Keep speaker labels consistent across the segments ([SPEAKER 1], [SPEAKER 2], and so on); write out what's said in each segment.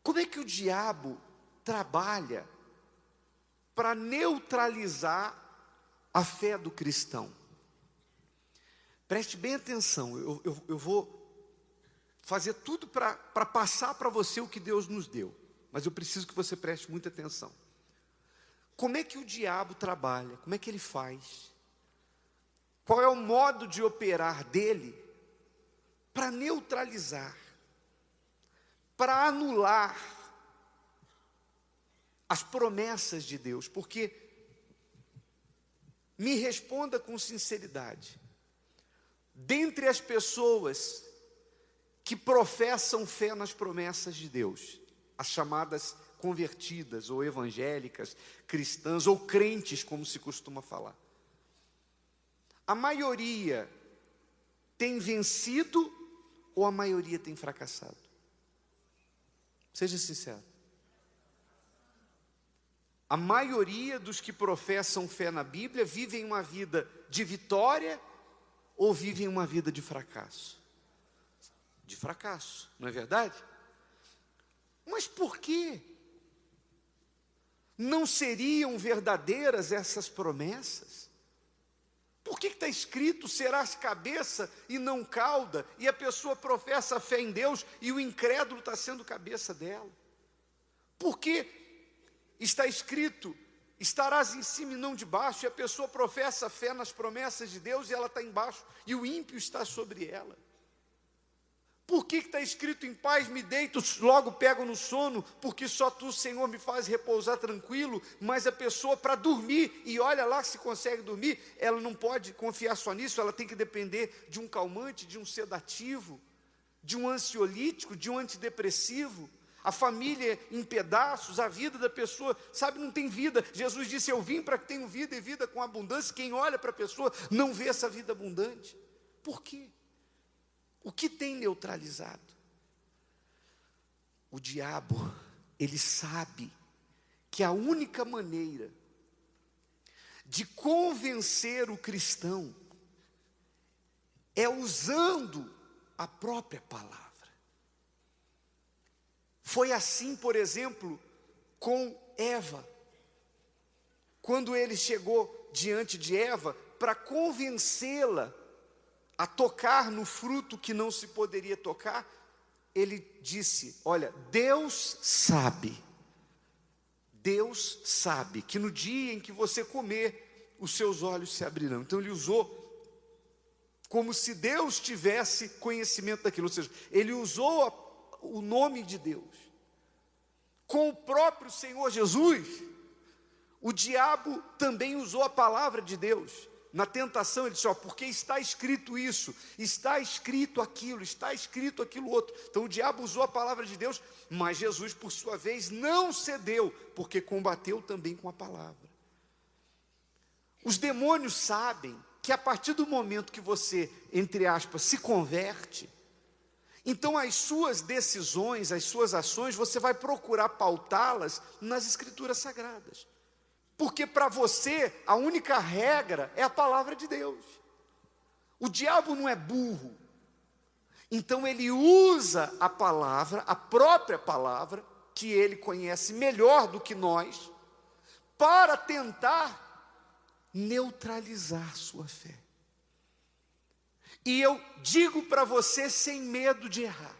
[SPEAKER 1] Como é que o diabo trabalha para neutralizar a fé do cristão? Preste bem atenção, eu vou fazer tudo para passar para você o que Deus nos deu, mas eu preciso que você preste muita atenção. Como é que o diabo trabalha? Como é que ele faz? Qual é o modo de operar dele para neutralizar, para anular as promessas de Deus? Porque, me responda com sinceridade, dentre as pessoas que professam fé nas promessas de Deus, as chamadas convertidas, ou evangélicas, cristãs, ou crentes, como se costuma falar, a maioria tem vencido ou a maioria tem fracassado? Seja sincero. A maioria dos que professam fé na Bíblia vivem uma vida de vitória ou vivem uma vida de fracasso? De fracasso, não é verdade? Mas por quê? Não seriam verdadeiras essas promessas? Por que está escrito, serás cabeça e não cauda, e a pessoa professa a fé em Deus e o incrédulo está sendo cabeça dela? Por que está escrito, estarás em cima e não debaixo, e a pessoa professa a fé nas promessas de Deus e ela está embaixo, e o ímpio está sobre ela? Por que está escrito, em paz me deito, logo pego no sono, porque só tu, Senhor, me faz repousar tranquilo? Mas a pessoa, para dormir, e olha lá se consegue dormir, ela não pode confiar só nisso, ela tem que depender de um calmante, de um sedativo, de um ansiolítico, de um antidepressivo. A família em pedaços, a vida da pessoa, sabe, não tem vida. Jesus disse, eu vim para que tenham vida e vida com abundância. Quem olha para a pessoa não vê essa vida abundante. Por quê? O que tem neutralizado? O diabo, ele sabe que a única maneira de convencer o cristão é usando a própria palavra. Foi assim, por exemplo, com Eva. Quando ele chegou diante de Eva para convencê-la a tocar no fruto que não se poderia tocar, ele disse, olha, Deus sabe que no dia em que você comer, os seus olhos se abrirão. Então ele usou como se Deus tivesse conhecimento daquilo, ou seja, ele usou o nome de Deus. Com o próprio Senhor Jesus, o diabo também usou a palavra de Deus. Na tentação ele disse, porque está escrito isso, está escrito aquilo outro. Então o diabo usou a palavra de Deus, mas Jesus, por sua vez, não cedeu, porque combateu também com a palavra. Os demônios sabem que a partir do momento que você, entre aspas, se converte, então as suas decisões, as suas ações, você vai procurar pautá-las nas Escrituras Sagradas. Porque para você, a única regra é a palavra de Deus. O diabo não é burro. Então ele usa a palavra, a própria palavra, que ele conhece melhor do que nós, para tentar neutralizar sua fé. E eu digo para você sem medo de errar.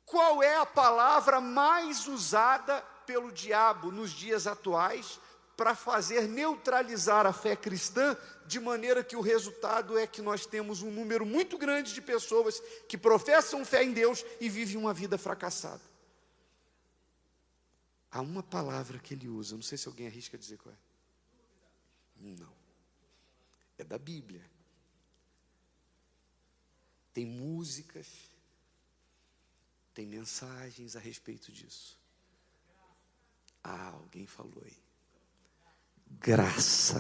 [SPEAKER 1] Qual é a palavra mais usada pelo diabo nos dias atuais para fazer neutralizar a fé cristã, de maneira que o resultado é que nós temos um número muito grande de pessoas que professam fé em Deus e vivem uma vida fracassada? Há uma palavra que ele usa, não sei se alguém arrisca dizer qual é. Não. É da Bíblia. Tem músicas, tem mensagens a respeito disso. Alguém falou aí. Graça.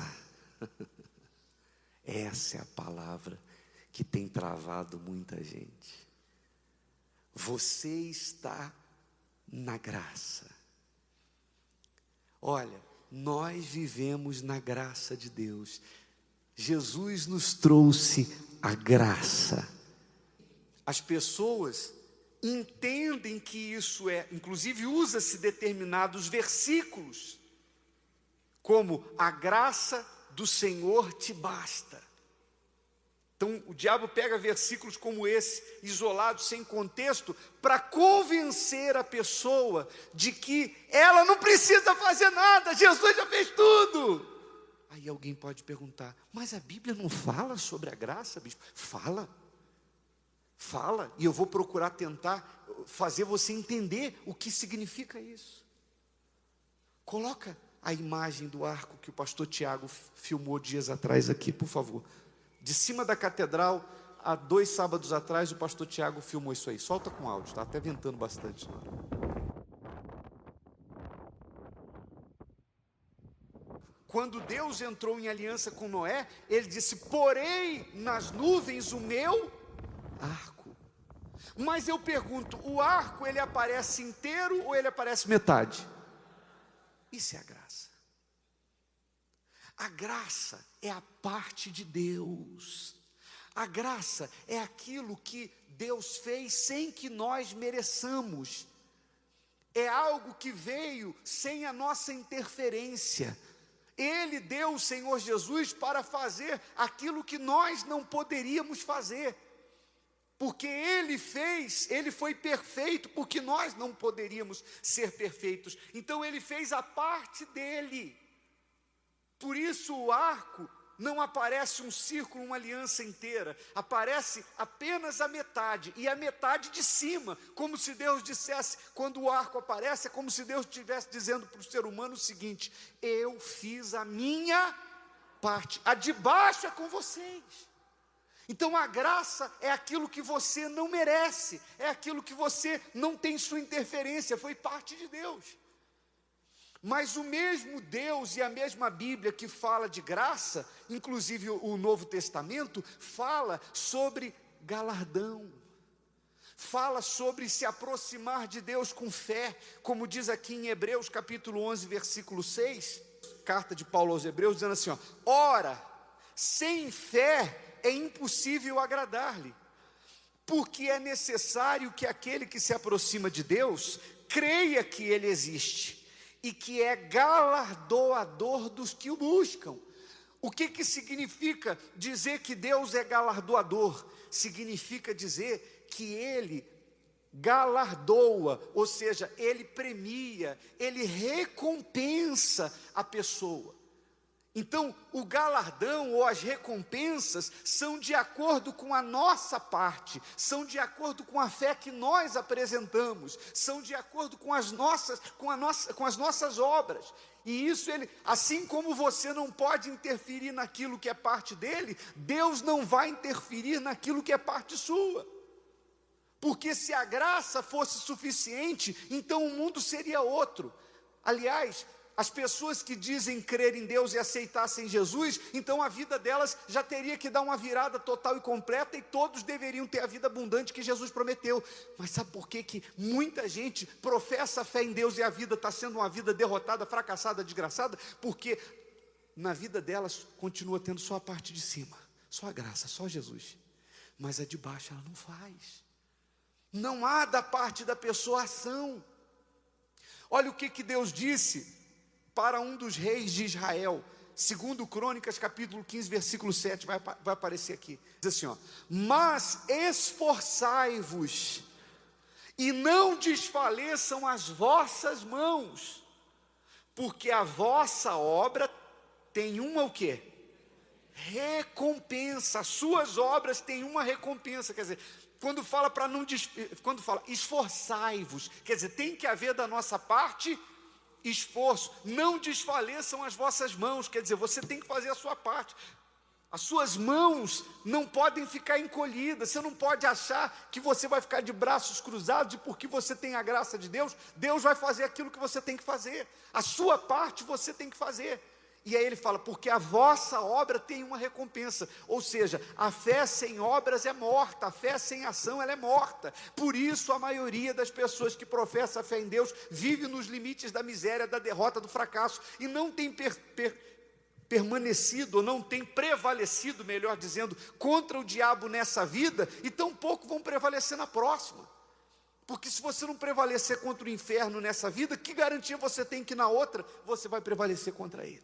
[SPEAKER 1] Essa é a palavra que tem travado muita gente. Você está na graça. Olha, nós vivemos na graça de Deus. Jesus nos trouxe a graça. As pessoas entendem que isso inclusive usa-se determinados versículos, como a graça do Senhor te basta. Então o diabo pega versículos como esse, isolados, sem contexto, para convencer a pessoa de que ela não precisa fazer nada, Jesus já fez tudo. Aí alguém pode perguntar, mas a Bíblia não fala sobre a graça, bispo? Fala, e eu vou procurar tentar fazer você entender o que significa isso. Coloca a imagem do arco que o pastor Tiago filmou dias atrás aqui, por favor. De cima da catedral, há 2 sábados atrás, o pastor Tiago filmou isso aí. Solta com áudio, está até ventando bastante. Quando Deus entrou em aliança com Noé, ele disse, porém nas nuvens o meu arco. Mas eu pergunto, o arco ele aparece inteiro ou ele aparece metade? Isso é a graça. A graça é a parte de Deus. A graça é aquilo que Deus fez sem que nós mereçamos. É algo que veio sem a nossa interferência. Ele deu o Senhor Jesus para fazer aquilo que nós não poderíamos fazer. Porque Ele fez, Ele foi perfeito, porque nós não poderíamos ser perfeitos. Então Ele fez a parte dEle. Por isso o arco não aparece um círculo, uma aliança inteira, aparece apenas a metade, e a metade de cima, como se Deus dissesse, quando o arco aparece, é como se Deus estivesse dizendo para o ser humano o seguinte, eu fiz a minha parte, a de baixo é com vocês. Então a graça é aquilo que você não merece, é aquilo que você não tem sua interferência, foi parte de Deus. Mas o mesmo Deus e a mesma Bíblia que fala de graça, inclusive o Novo Testamento, fala sobre galardão. Fala sobre se aproximar de Deus com fé, como diz aqui em Hebreus capítulo 11, versículo 6, carta de Paulo aos Hebreus, dizendo assim, ora, sem fé é impossível agradar-lhe, porque é necessário que aquele que se aproxima de Deus, creia que Ele existe, e que é galardoador dos que o buscam. O que significa dizer que Deus é galardoador? Significa dizer que Ele galardoa, ou seja, Ele premia, Ele recompensa a pessoa. Então, o galardão ou as recompensas são de acordo com a nossa parte, são de acordo com a fé que nós apresentamos, são de acordo com as nossas obras. E isso assim como você não pode interferir naquilo que é parte dele, Deus não vai interferir naquilo que é parte sua. Porque se a graça fosse suficiente, então o mundo seria outro. Aliás, as pessoas que dizem crer em Deus e aceitassem Jesus, então a vida delas já teria que dar uma virada total e completa, e todos deveriam ter a vida abundante que Jesus prometeu. Mas sabe por que muita gente professa a fé em Deus e a vida está sendo uma vida derrotada, fracassada, desgraçada? Porque na vida delas continua tendo só a parte de cima, só a graça, só Jesus. Mas a de baixo ela não faz. Não há da parte da pessoa ação. Olha o que Deus disse para um dos reis de Israel, segundo Crônicas, capítulo 15, versículo 7, vai aparecer aqui. Diz assim, mas esforçai-vos, e não desfaleçam as vossas mãos, porque a vossa obra tem uma o quê? Recompensa, as suas obras têm uma recompensa, quer dizer, quando fala esforçai-vos, quer dizer, tem que haver da nossa parte esforço, não desfaleçam as vossas mãos, quer dizer, você tem que fazer a sua parte. As suas mãos não podem ficar encolhidas, você não pode achar que você vai ficar de braços cruzados e porque você tem a graça de Deus, Deus vai fazer aquilo que você tem que fazer. A sua parte você tem que fazer. E aí ele fala, porque a vossa obra tem uma recompensa, ou seja, a fé sem obras é morta, a fé sem ação ela é morta. Por isso a maioria das pessoas que professa a fé em Deus vive nos limites da miséria, da derrota, do fracasso, e não tem permanecido, ou não tem prevalecido, melhor dizendo, contra o diabo nessa vida, e tampouco vão prevalecer na próxima. Porque se você não prevalecer contra o inferno nessa vida, que garantia você tem que na outra você vai prevalecer contra ele?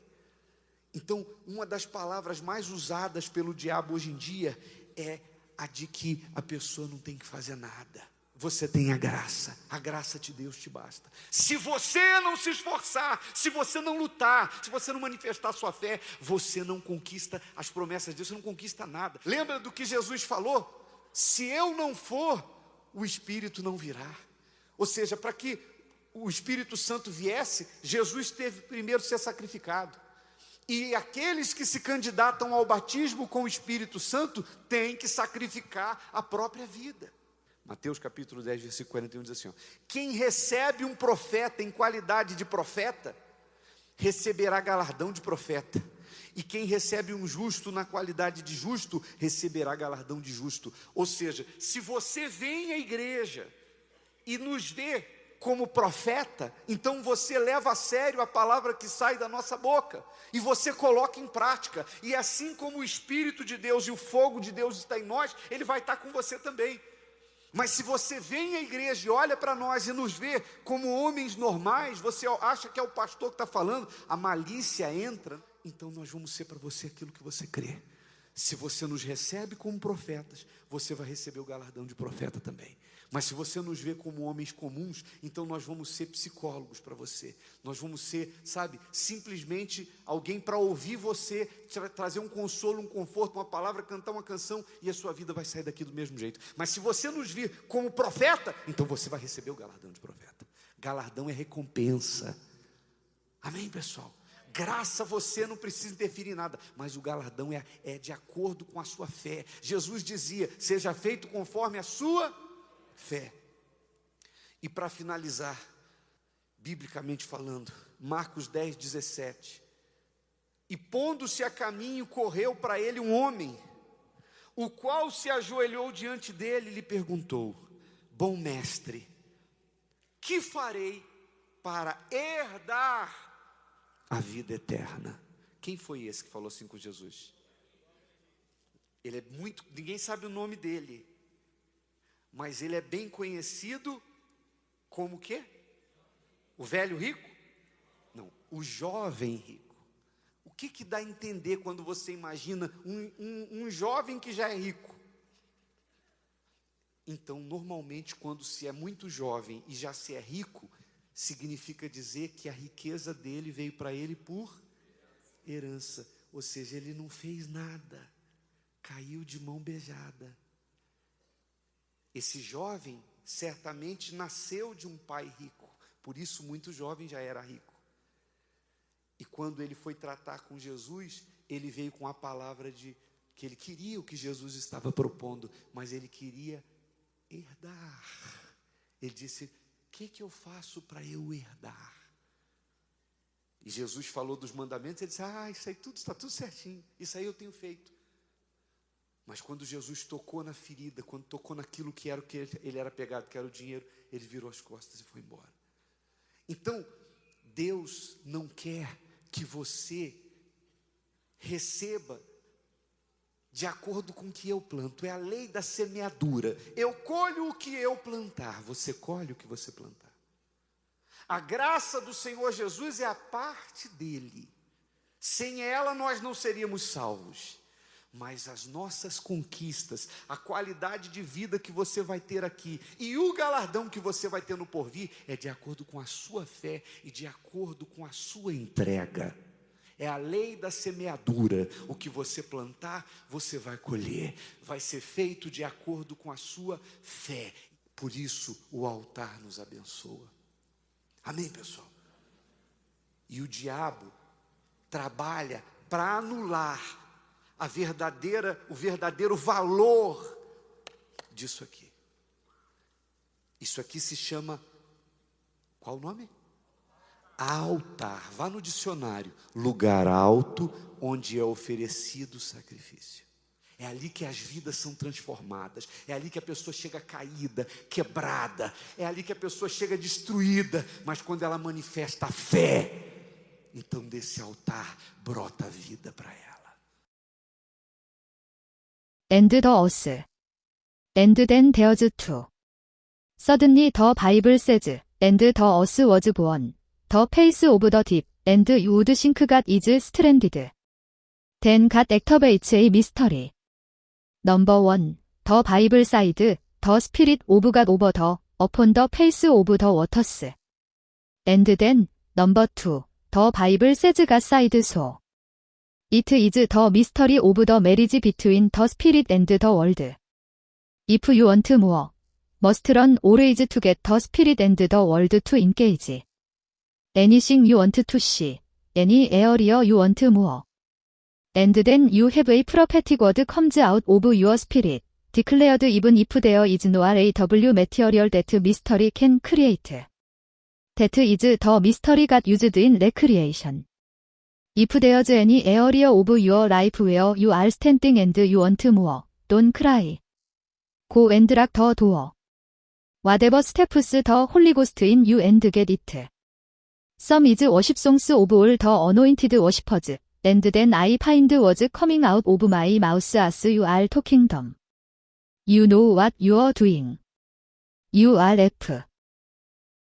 [SPEAKER 1] Então, uma das palavras mais usadas pelo diabo hoje em dia é a de que a pessoa não tem que fazer nada. Você tem a graça de Deus te basta. Se você não se esforçar, se você não lutar, se você não manifestar sua fé, você não conquista as promessas de Deus, você não conquista nada. Lembra do que Jesus falou? Se eu não for, o Espírito não virá. Ou seja, para que o Espírito Santo viesse, Jesus teve primeiro ser sacrificado. E aqueles que se candidatam ao batismo com o Espírito Santo têm que sacrificar a própria vida. Mateus capítulo 10, versículo 41 diz assim, ó, quem recebe um profeta em qualidade de profeta, receberá galardão de profeta. E quem recebe um justo na qualidade de justo, receberá galardão de justo. Ou seja, se você vem à igreja e nos vê como profeta, então você leva a sério a palavra que sai da nossa boca, e você coloca em prática, e assim como o Espírito de Deus e o fogo de Deus está em nós, ele vai estar com você também. Mas se você vem à igreja e olha para nós e nos vê como homens normais, você acha que é o pastor que está falando, a malícia entra, então nós vamos ser para você aquilo que você crê. Se você nos recebe como profetas, você vai receber o galardão de profeta também. Mas se você nos vê como homens comuns, então nós vamos ser psicólogos para você. Nós vamos ser, simplesmente alguém para ouvir você, trazer um consolo, um conforto, uma palavra, cantar uma canção, e a sua vida vai sair daqui do mesmo jeito. Mas se você nos vir como profeta, então você vai receber o galardão de profeta. Galardão é recompensa. Amém, pessoal? Graça você não precisa interferir em nada, mas o galardão é de acordo com a sua fé. Jesus dizia, seja feito conforme a sua fé. E para finalizar, biblicamente falando, Marcos 10, 17. E pondo-se a caminho, correu para ele um homem, o qual se ajoelhou diante dele e lhe perguntou, bom mestre, que farei para herdar a vida eterna? Quem foi esse que falou assim com Jesus? Ele é muito, ninguém sabe o nome dele, mas ele é bem conhecido como o quê? O velho rico? Não, o jovem rico. O que dá a entender quando você imagina um jovem que já é rico? Então, normalmente, quando se é muito jovem e já se é rico, significa dizer que a riqueza dele veio para ele por herança. Ou seja, ele não fez nada, caiu de mão beijada. Esse jovem certamente nasceu de um pai rico, por isso muito jovem já era rico. E quando ele foi tratar com Jesus, ele veio com a palavra de que ele queria o que Jesus estava propondo, mas ele queria herdar. Ele disse, o que eu faço para eu herdar? E Jesus falou dos mandamentos, ele disse, isso aí tudo está tudo certinho, isso aí eu tenho feito. Mas quando Jesus tocou na ferida, quando tocou naquilo que era o que ele era pegado, que era o dinheiro, ele virou as costas e foi embora. Então, Deus não quer que você receba de acordo com o que eu planto. É a lei da semeadura. Eu colho o que eu plantar, você colhe o que você plantar. A graça do Senhor Jesus é a parte dele. Sem ela nós não seríamos salvos. Mas as nossas conquistas, a qualidade de vida que você vai ter aqui e o galardão que você vai ter no porvir é de acordo com a sua fé e de acordo com a sua entrega. É a lei da semeadura. O que você plantar, você vai colher. Vai ser feito de acordo com a sua fé. Por isso o altar nos abençoa. Amém, pessoal? E o diabo trabalha para anular o verdadeiro valor disso aqui. Isso aqui se chama, qual o nome? Altar. Vá no dicionário, lugar alto onde é oferecido o sacrifício. É ali que as vidas são transformadas, é ali que a pessoa chega caída, quebrada, é ali que a pessoa chega destruída, mas quando ela manifesta a fé, então desse altar brota a vida para ela.
[SPEAKER 2] And the us. And then there's two. Suddenly the Bible says, and the earth was born. The face of the deep, and you would think God is stranded. Then God activates a mystery. Number 1. The Bible said, the Spirit of God over the, upon the face of the waters. And then, number 2. The Bible says God said so. It is the mystery of the marriage between the Spirit and the world. If you want more, must run always to get the Spirit and the world to engage. Anything you want to see, any area you want more. And then you have a prophetic word comes out of your spirit, declared even if there is no RAW material that mystery can create. That is the mystery God used in recreation. If there's any area of your life where you are standing and you want more, don't cry. Go and lock the door. Whatever steps the Holy Ghost in you and get it. Some is worship songs of all the anointed worshippers, and then I find words coming out of my mouth as you are talking them. You know what you are doing. You are F.